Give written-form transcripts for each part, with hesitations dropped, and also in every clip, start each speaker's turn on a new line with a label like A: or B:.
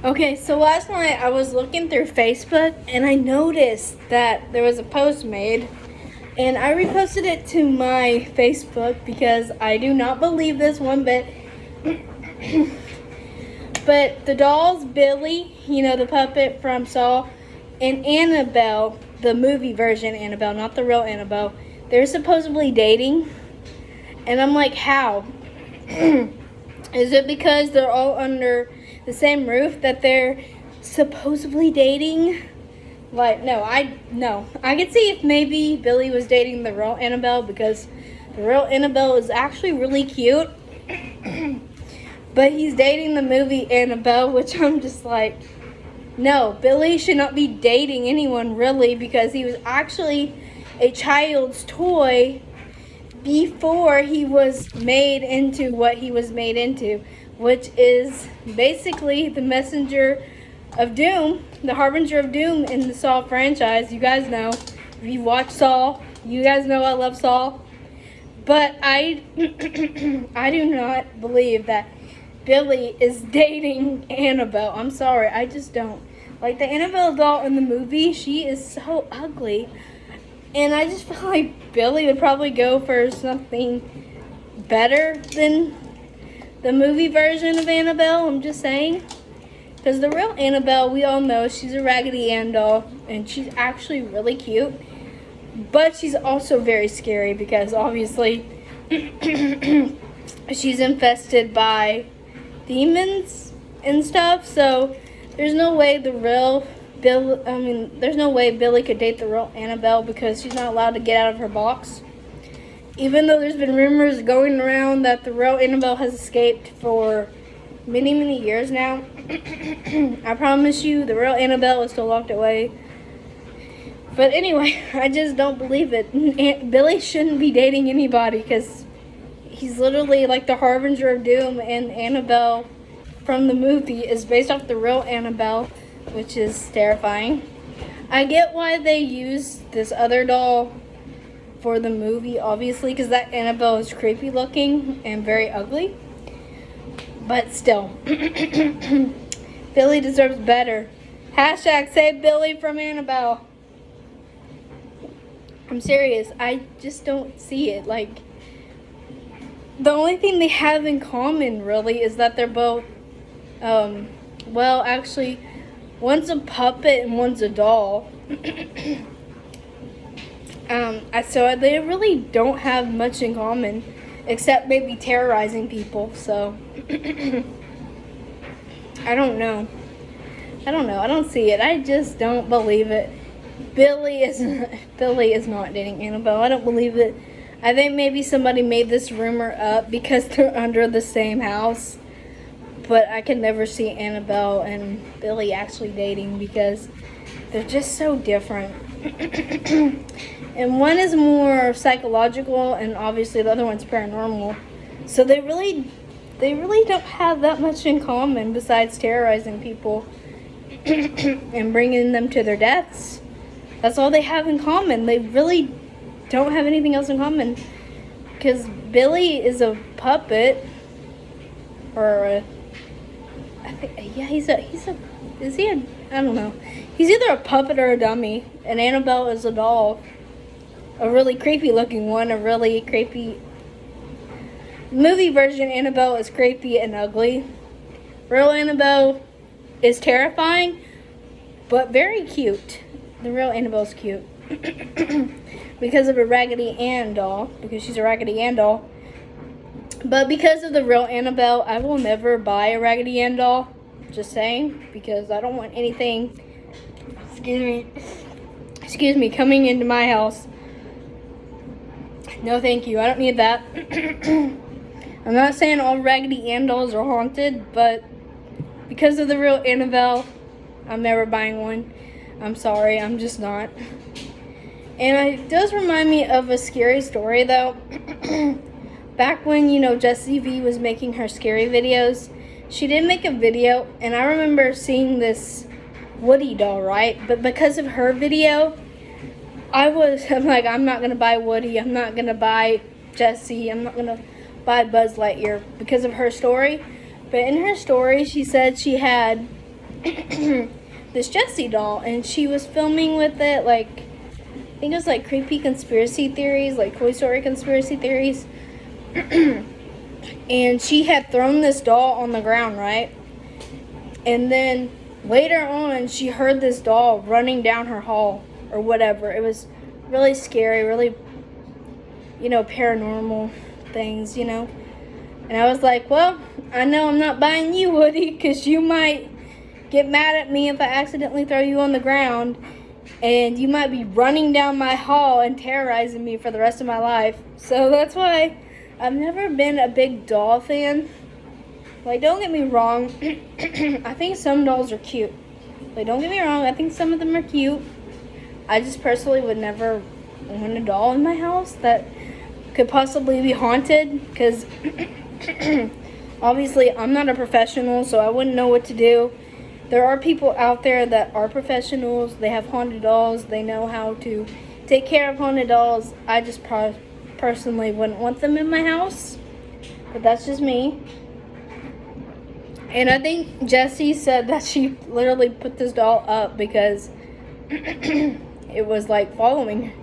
A: Okay, so last night I was looking through Facebook and I noticed that there was a post made, and I reposted it to my Facebook because I do not believe this one bit. But the dolls, Billy, the puppet from Saw, and Annabelle, the movie version Annabelle, not the real Annabelle, they're supposedly dating. And I'm like, how? Is it because they're all under the same roof that they're supposedly dating? Like, no. I could see if maybe Billy was dating the real Annabelle, because the real Annabelle is actually really cute. But he's dating the movie Annabelle, which I'm just like, no, Billy should not be dating anyone really, because he was actually a child's toy before he was made into what he was made into, which is basically the messenger of doom, the harbinger of doom in the Saw franchise. You guys know, if you watch Saw, you guys know I love Saw. But I do not believe that Billy is dating Annabelle. I'm sorry, I just don't. Like, the Annabelle doll in the movie, she is so ugly. And I just feel like Billy would probably go for something better than the movie version of Annabelle. I'm just saying. Because the real Annabelle, we all know, she's a Raggedy Ann doll. And she's actually really cute. But she's also very scary because obviously she's infested by demons and stuff. So there's no way there's no way Billy could date the real Annabelle, because she's not allowed to get out of her box. Even though there's been rumors going around that the real Annabelle has escaped for many, many years now. I promise you, the real Annabelle is still locked away. But anyway, I just don't believe it. Billy shouldn't be dating anybody, because he's literally like the harbinger of doom, and Annabelle from the movie is based off the real Annabelle, which is terrifying. I get why they used this other doll for the movie, obviously, because that Annabelle is creepy looking and very ugly. But still, Billy deserves better. Hashtag save Billy from Annabelle. I'm serious. I just don't see it. Like, the only thing they have in common, really, is that they're both, well, actually, one's a puppet and one's a doll. So they really don't have much in common, except maybe terrorizing people. So I don't know. I don't see it. I just don't believe it. Billy is not dating Annabelle. I don't believe it. I think maybe somebody made this rumor up because they're under the same house. But I can never see Annabelle and Billy actually dating, because they're just so different. And one is more psychological, and obviously the other one's paranormal. So they really don't have that much in common besides terrorizing people and bringing them to their deaths. That's all they have in common. They really don't have anything else in common, because Billy is a puppet, or I don't know. He's either a puppet or a dummy, and Annabelle is a doll. A really creepy looking one, a really creepy movie version. Annabelle is creepy and ugly. Real Annabelle is terrifying, but very cute. The real Annabelle's cute. Because of a Raggedy Ann doll, because she's a Raggedy Ann doll. But because of the real Annabelle, I will never buy a Raggedy Ann doll. Just saying, because I don't want anything, excuse me, coming into my house. No, thank you. I don't need that. I'm not saying all Raggedy Ann dolls are haunted, but because of the real Annabelle, I'm never buying one. I'm sorry, I'm just not. And it does remind me of a scary story, though. Back when, Jessie V was making her scary videos, she did make a video, and I remember seeing this Woody doll, right? But because of her video, I'm like, I'm not going to buy Woody, I'm not going to buy Jessie, I'm not going to buy Buzz Lightyear because of her story. But in her story, she said she had this Jessie doll, and she was filming with it, like, I think it was like creepy conspiracy theories, like Toy Story conspiracy theories. And she had thrown this doll on the ground, right? And then later on, she heard this doll running down her hall or whatever. It was really scary, really, paranormal things, And I was like, well, I know I'm not buying you, Woody, because you might get mad at me if I accidentally throw you on the ground. And you might be running down my hall and terrorizing me for the rest of my life. So that's why I've never been a big doll fan. Like, don't get me wrong. I think some dolls are cute. Like, don't get me wrong. I think some of them are cute. I just personally would never want a doll in my house that could possibly be haunted. Because obviously I'm not a professional, so I wouldn't know what to do. There are people out there that are professionals. They have haunted dolls. They know how to take care of haunted dolls. I just personally wouldn't want them in my house. But that's just me. And I think Jessie said that she literally put this doll up because it was like following her.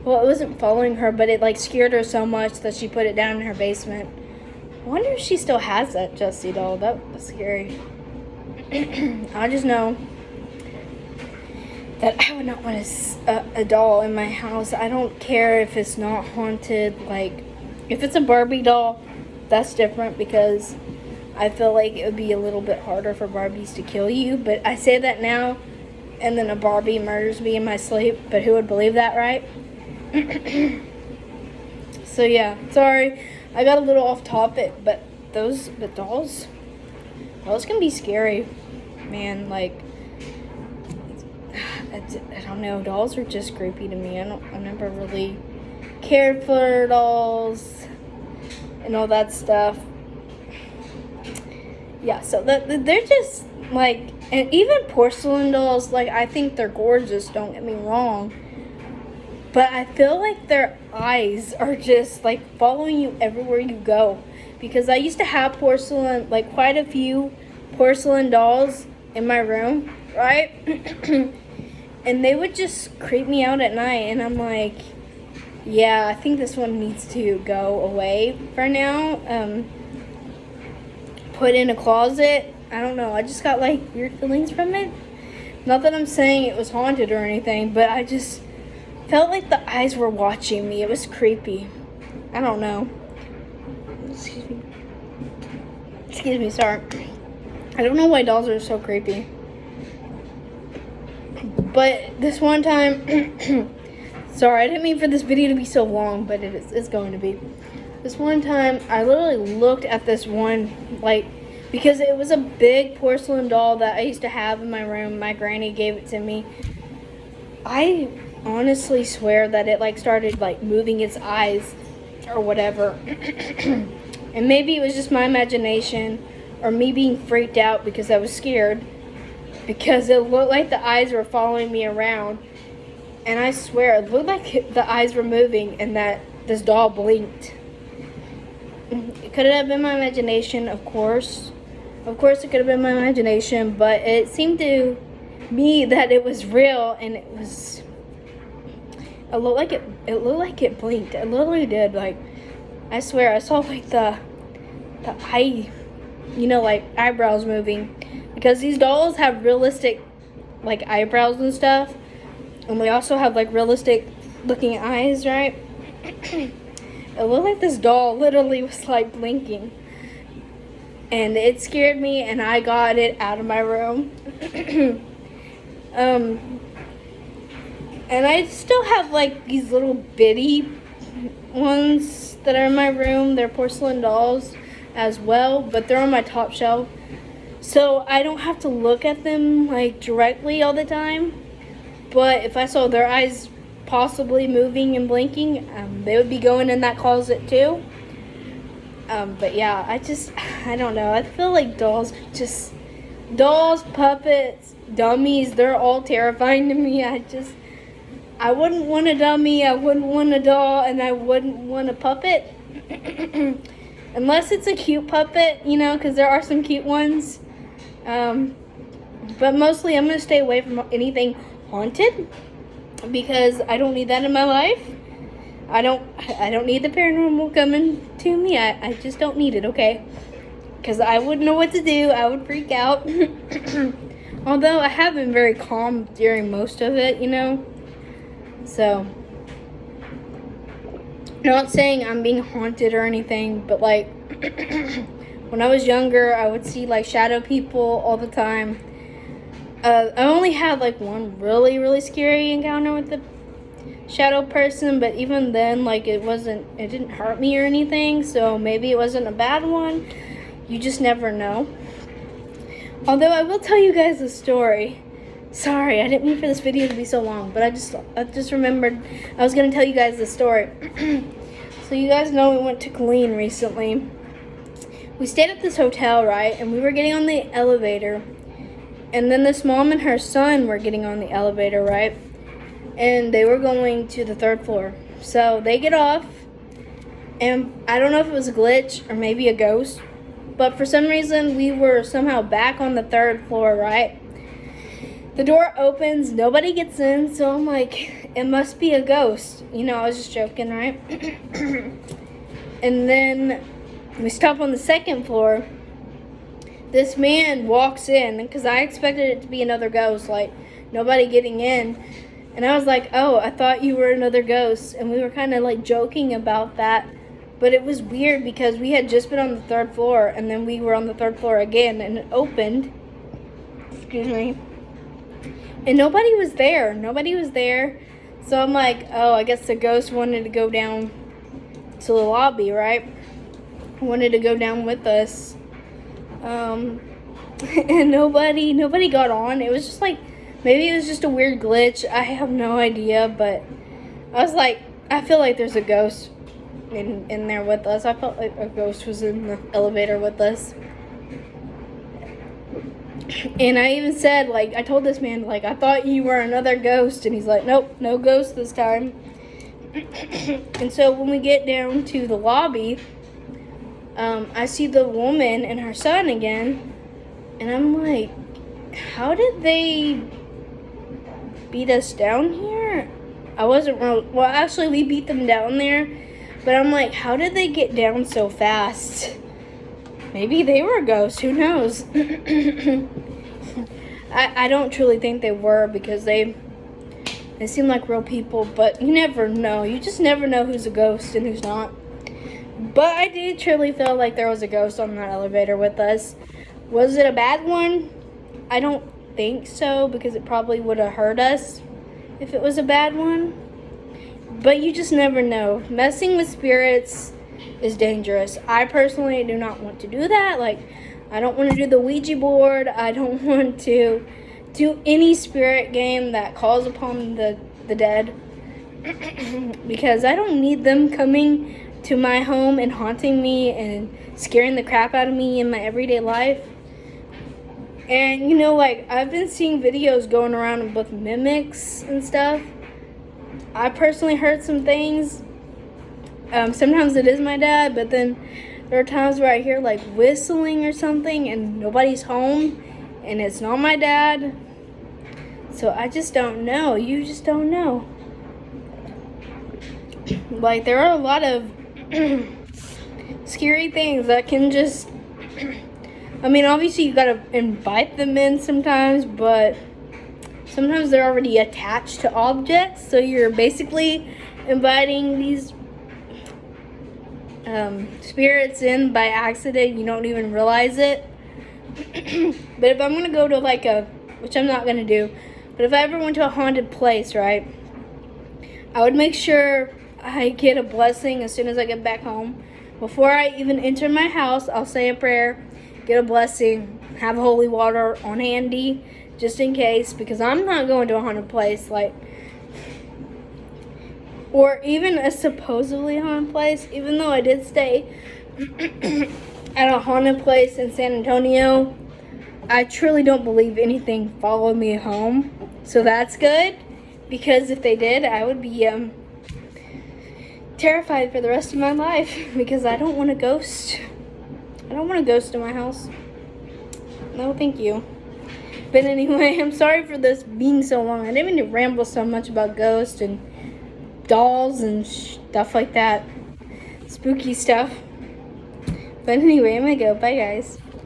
A: Well, it wasn't following her, but it like scared her so much that she put it down in her basement. I wonder if she still has that Jessie doll. That was scary. I just know that I would not want a doll in my house. I don't care if it's not haunted. Like, if it's a Barbie doll, that's different because I feel like it would be a little bit harder for Barbies to kill you. But I say that now, and then a Barbie murders me in my sleep. But who would believe that, right? So yeah, sorry, I got a little off topic, but dolls can be scary, man. Like, I don't know, dolls are just creepy to me. I never really cared for dolls and all that stuff. Yeah, so they're just like, and even porcelain dolls, like, I think they're gorgeous, don't get me wrong. But I feel like their eyes are just like following you everywhere you go. Because I used to have porcelain, like quite a few porcelain dolls in my room, right? And they would just creep me out at night. And I'm like, yeah, I think this one needs to go away for now. Put in a closet. I don't know. I just got like weird feelings from it. Not that I'm saying it was haunted or anything, but I just felt like the eyes were watching me. It was creepy. I don't know. Excuse me, sorry. I don't know why dolls are so creepy. But this one time, sorry, I didn't mean for this video to be so long, but it's going to be. This one time, I literally looked at this one, like, because it was a big porcelain doll that I used to have in my room. My granny gave it to me. I honestly swear that it like started like moving its eyes or whatever. And maybe it was just my imagination or me being freaked out because I was scared, because it looked like the eyes were following me around. And I swear it looked like the eyes were moving and that this doll blinked. It could have been my imagination, of course. Of course it could have been my imagination, but it seemed to me that it was real, and it looked like it blinked. It literally did. Like, I swear I saw like the eye, like eyebrows moving, because these dolls have realistic like eyebrows and stuff, and they also have like realistic looking eyes, right? It looked like this doll literally was like blinking, and it scared me, and I got it out of my room. And I still have like these little bitty ones that are in my room. They're porcelain dolls as well, but they're on my top shelf, so I don't have to look at them like directly all the time. But if I saw their eyes possibly moving and blinking, they would be going in that closet too. But yeah, I don't know. I feel like dolls, puppets, dummies, they're all terrifying to me. I wouldn't want a dummy, I wouldn't want a doll, and I wouldn't want a puppet. Unless it's a cute puppet, because there are some cute ones. But mostly I'm going to stay away from anything haunted because I don't need that in my life. I don't need the paranormal coming to me. I just don't need it, okay? Because I wouldn't know what to do. I would freak out. Although I have been very calm during most of it, you know. So, not saying I'm being haunted or anything, but like when I was younger, I would see like shadow people all the time. I only had like one really, really scary encounter with the shadow person, but even then, like it didn't hurt me or anything, so maybe it wasn't a bad one. You just never know. Although I will tell you guys a story. Sorry, I didn't mean for this video to be so long, but I just remembered I was gonna tell you guys the story. So you guys know we went to Killeen recently. We stayed at this hotel, right? And we were getting on the elevator, and then this mom and her son were getting on the elevator, right? And they were going to the 3rd floor. So they get off, and I don't know if it was a glitch or maybe a ghost, but for some reason we were somehow back on the 3rd floor, right? The door opens, nobody gets in, so I'm like, it must be a ghost. You know, I was just joking, right? And then we stop on the 2nd floor. This man walks in, because I expected it to be another ghost, like nobody getting in. And I was like, oh, I thought you were another ghost. And we were kind of like joking about that. But it was weird because we had just been on the 3rd floor, and then we were on the 3rd floor again, and it opened. Excuse me. And nobody was there. Nobody was there. So I'm like, oh, I guess the ghost wanted to go down to the lobby, right? Wanted to go down with us. And nobody got on. It was just like, maybe it was just a weird glitch. I have no idea, but I was like, I feel like there's a ghost in there with us. I felt like a ghost was in the elevator with us. And I even said, like, I told this man, like, I thought you were another ghost. And he's like, nope, no ghost this time. And so when we get down to the lobby, I see the woman and her son again. And I'm like, how did they beat us down here? I wasn't wrong. Well, actually, we beat them down there. But I'm like, how did they get down so fast? Maybe they were ghosts. Who knows? I don't truly think they were, because they seem like real people. But you never know. You just never know who's a ghost and who's not. But I did truly feel like there was a ghost on that elevator with us. Was it a bad one? I don't think so, because it probably would have hurt us if it was a bad one. But you just never know. Messing with spirits is dangerous. I personally do not want to do that. Like, I don't want to do the Ouija board. I don't want to do any spirit game that calls upon the dead. Because I don't need them coming to my home and haunting me and scaring the crap out of me in my everyday life. And, you know, like, I've been seeing videos going around with mimics and stuff. I personally heard some things. Sometimes it is my dad, but then there are times where I hear, like, whistling or something and nobody's home and it's not my dad. So I just don't know. You just don't know. Like, there are a lot of scary things that can just... I mean, obviously you gotta invite them in sometimes, but sometimes they're already attached to objects, so you're basically inviting these spirits in by accident. You don't even realize it. But if I'm gonna go to like which I'm not gonna do, but if I ever went to a haunted place, right, I would make sure I get a blessing as soon as I get back home. Before I even enter my house, I'll say a prayer, get a blessing, have holy water on handy, just in case, because I'm not going to a haunted place, like, or even a supposedly haunted place, even though I did stay at a haunted place in San Antonio. I truly don't believe anything followed me home, so that's good, because if they did, I would be terrified for the rest of my life, because I don't want a ghost. I don't want a ghost in my house. No, thank you. But anyway, I'm sorry for this being so long. I didn't mean to ramble so much about ghosts and dolls and stuff like that. Spooky stuff. But anyway, I'm gonna go. Bye, guys.